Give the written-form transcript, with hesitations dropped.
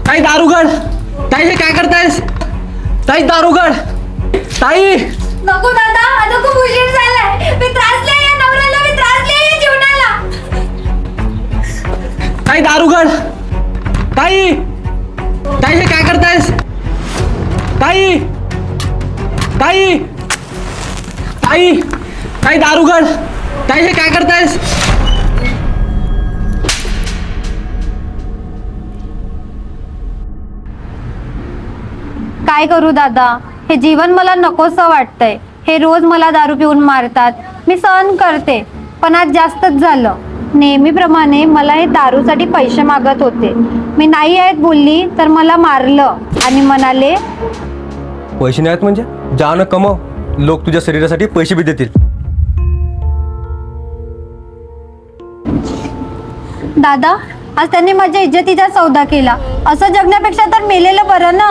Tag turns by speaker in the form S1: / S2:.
S1: ताई दारुगड, ताई हे काय करतायस? ताई दारुगड, ताई.
S2: नको दादा, आता खूप उशीर झालाय. मी त्रासले या नवऱ्याला, मी त्रासले या जीवनाला.
S1: ताई दारुगड, ताई. ताई हे काय करतायस? ताई, ताई, ताई, ताई दारुगड, ताई हे काय करतायस?
S2: काय करू दादा, हे जीवन मला नकोसं वाटतंय. हे रोज मला दारू पिऊन मारतात. मी सहन करते, पण आज जास्तच झालं. नेहमीप्रमाणे मला हे दारूसाठी पैसे मागत होते. मी नाही आहेत बोलली तर मला मारलं आणि म्हणाले,
S3: पैसे नाही आहेत म्हणजे जा न कमव, लोक तुझ्या शरीरासाठी पैसे बी देतील.
S2: दादा आज त्यांनी माझ्या इज्जतीचा सौदा केला. असं जगण्यापेक्षा तर मेलेलं बरं ना.